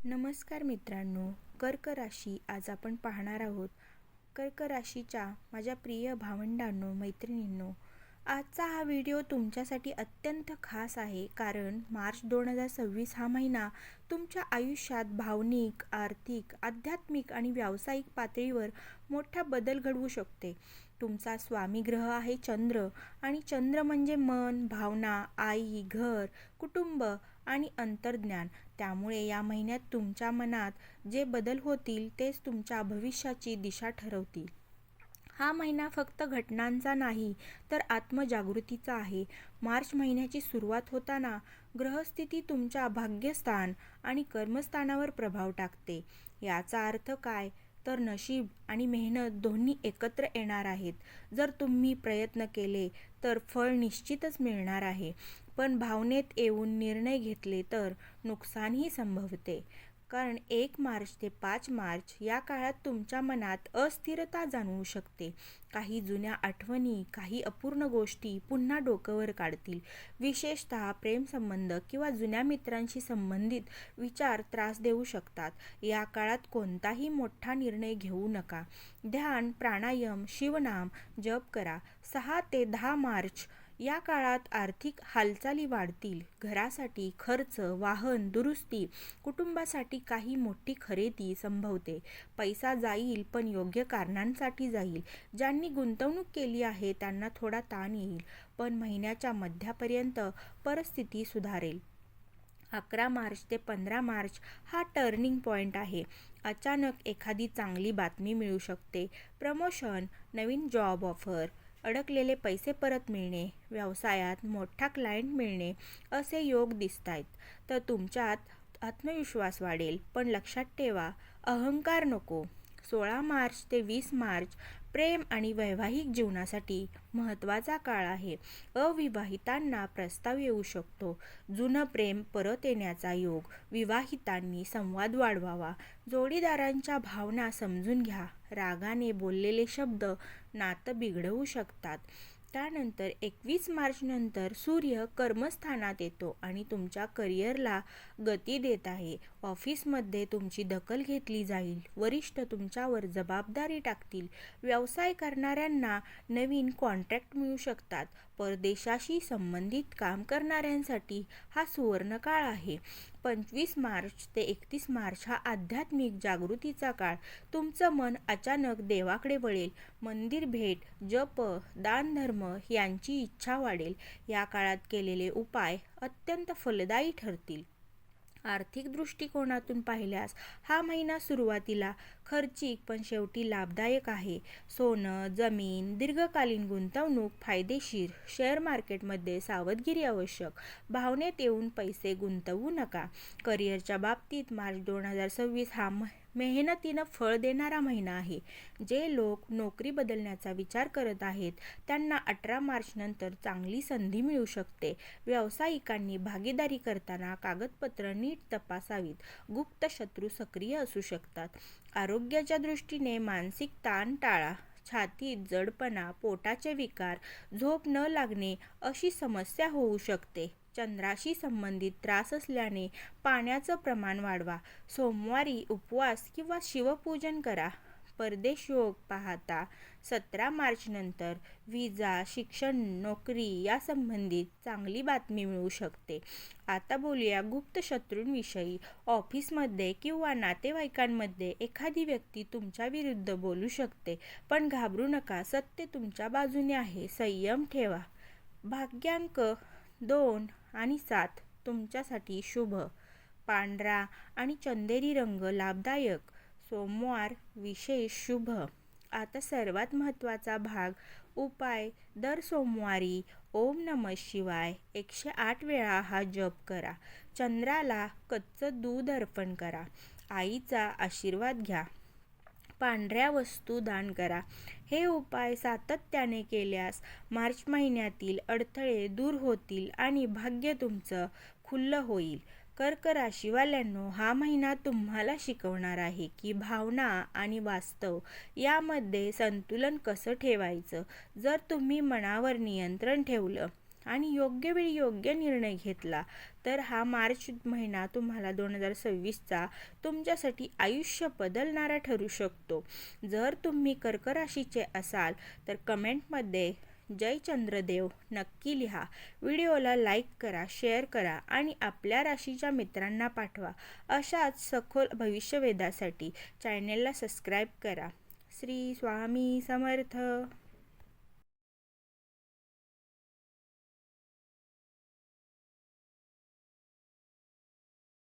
नमस्कार मित्रांनो, कर्क राशी आज आपण पाहणार आहोत. कर्क राशीच्या माझ्या प्रिय भावंडांनो, मैत्रिणींनो, आजचा हा व्हिडिओ तुमच्यासाठी अत्यंत खास आहे. कारण मार्च 2026 हा महिना तुमच्या आयुष्यात भावनिक, आर्थिक, आध्यात्मिक आणि व्यावसायिक पातळीवर मोठा बदल घडवू शकते. तुमचा स्वामी ग्रह आहे चंद्र, आणि चंद्र म्हणजे मन, भावना, आई, घर, कुटुंब आणि अंतर्ज्ञान. त्यामुळे या महिन्यात तुमच्या मनात जे बदल होतील तेच तुमच्या भविष्याची दिशा ठरवतील. हा महिना फक्त घटनांचा नाही तर आत्मजागृतीचा आहे. मार्च महिन्याची सुरुवात होताना ग्रहस्थिती तुमच्या भाग्यस्थान आणि कर्मस्थानावर प्रभाव टाकते. याचा अर्थ काय? तर नशीब आणि मेहनत दोन्ही एकत्र येणार आहेत. जर तुम्ही प्रयत्न केले तर फळ निश्चितच मिळणार आहे, पण भावनेत येऊन निर्णय घेतले तर नुकसानही संभवते. कारण 1 मार्च ते 5 मार्च या काळात तुमच्या मनात अस्थिरता जाणवू शकते. काही जुन्या आठवणी, काही अपूर्ण गोष्टी पुन्हा डोक्यावर काढतील. विशेषतः प्रेमसंबंध किंवा जुन्या मित्रांशी संबंधित विचार त्रास देऊ शकतात. या काळात कोणताही मोठा निर्णय घेऊ नका. ध्यान, प्राणायाम, शिवनाम जप करा. 6 ते 10 मार्च या काळात आर्थिक हालचाली वाढतील. घरासाठी खर्च, वाहन दुरुस्ती, कुटुंबासाठी काही मोठी खरेदी संभवते. पैसा जाईल, पण योग्य कारणांसाठी जाईल. ज्यांनी गुंतवणूक केली आहे त्यांना थोडा ताण येईल, पण महिन्याच्या मध्यापर्यंत परिस्थिती सुधारेल. 11 मार्च ते 15 मार्च हा टर्निंग पॉइंट आहे. अचानक एखादी चांगली बातमी मिळू शकते. प्रमोशन, नवीन जॉब ऑफर, अडकलेले पैसे परत मिळणे, व्यवसायात मोठा क्लायंट मिळणे असे योग दिसतायत. तर तुमच्यात आत्मविश्वास वाढेल. पण लक्षात ठेवा, अहंकार नको. 16 मार्च ते 20 मार्च प्रेम आणि वैवाहिक जीवनासाठी महत्त्वाचा काळ आहे. अविवाहितांना प्रस्ताव येऊ शकतो. जुनं प्रेम परत येण्याचा योग. विवाहितांनी संवाद वाढवावा. जोडीदारांच्या भावना समजून घ्या. रागाने बोललेले शब्द नातं बिघडवू शकतात. त्यानंतर 21 मार्च नंतर सूर्य कर्मस्थानात येतो आणि तुमच्या करिअरला गती देत आहे. ऑफिसमध्ये तुमची दखल घेतली जाईल. वरिष्ठ तुमच्यावर जबाबदारी टाकतील. व्यवसाय करणाऱ्यांना नवीन कॉन्ट्रॅक्ट मिळू शकतात. परदेशाशी संबंधित काम करणाऱ्यांसाठी हा सुवर्णकाळ आहे. 25 मार्च ते 31 मार्च हा आध्यात्मिक जागृतीचा काळ. तुमचं मन अचानक देवाकडे वळेल. मंदिर भेट, जप, दानधर्म यांची इच्छा वाढेल. या काळात केलेले उपाय अत्यंत फलदायी ठरतील. आर्थिक दृष्टिकोनातून पाहिल्यास हा महिना सुरुवातीला खर्चिक पण शेवटी लाभदायक आहे. सोनं, जमीन, दीर्घकालीन गुंतवणूक फायदेशीर. शेअर मार्केटमध्ये सावधगिरी आवश्यक. भावनेत येऊन पैसे गुंतवू नका. करिअरच्या बाबतीत मार्च 2026 हा मेहनतीनं फळ देणारा महिना आहे. जे लोक नोकरी बदलण्याचा विचार करत आहेत त्यांना 18 मार्च नंतर चांगली संधी मिळू शकते. व्यावसायिकांनी भागीदारी करताना कागदपत्र नीट तपासावीत. गुप्त शत्रू सक्रिय असू शकतात. आरोग्याच्या दृष्टीने मानसिक ताण टाळा. छातीत जडपणा, पोटाचे विकार, झोप न लागणे अशी समस्या होऊ शकते. चंद्राशी संबंधित त्रास असल्याने पाण्याचं प्रमाण वाढवा. सोमवारी उपवास किंवा शिवपूजन करा. परदेश योग पाहता 17 मार्च नंतर व्हिसा, शिक्षण, नोकरी यासंबंधित चांगली बातमी मिळू शकते. आता बोलूया गुप्त शत्रूंविषयी. ऑफिसमध्ये किंवा नातेवाईकांमध्ये एखादी व्यक्ती तुमच्या विरुद्ध बोलू शकते, पण घाबरू नका. सत्य तुमच्या बाजूने आहे. संयम ठेवा. भाग्यांक 2 आणि 7 तुमच्यासाठी शुभ. पांढरा आणि चंदेरी रंग लाभदायक. सोमवार विशेष शुभ. आता सर्वात महत्त्वाचा भाग, उपाय. दर सोमवारी ओम नमः शिवाय 108 वेळा हा जप करा. चंद्राला कच्चं दूध अर्पण करा. आईचा आशीर्वाद घ्या. पांढऱ्या वस्तू दान करा. हे उपाय सातत्याने केल्यास मार्च महिन्यातील अडथळे दूर होतील आणि भाग्य तुमचं खुलं होईल. कर्क राशीवाल्यांनो, हा महिना तुम्हाला शिकवणार आहे की भावना आणि वास्तव यामध्ये संतुलन कसं ठेवायचं. जर तुम्ही मनावर नियंत्रण ठेवलं आणि योग्य वेळी योग्य निर्णय घेतला तर हा मार्च महिना तुम्हाला 2026चा तुमच्यासाठी आयुष्य बदलणारा ठरू शकतो. जर तुम्ही कर्क राशीचे असाल तर कमेंटमध्ये जय चंद्रदेव नक्की लिहा. व्हिडिओला लाईक करा, शेअर करा आणि आपल्या राशीच्या मित्रांना पाठवा. अशाच सखोल भविष्यवेधासाठी चॅनेलला सबस्क्राईब करा. श्री स्वामी समर्थ.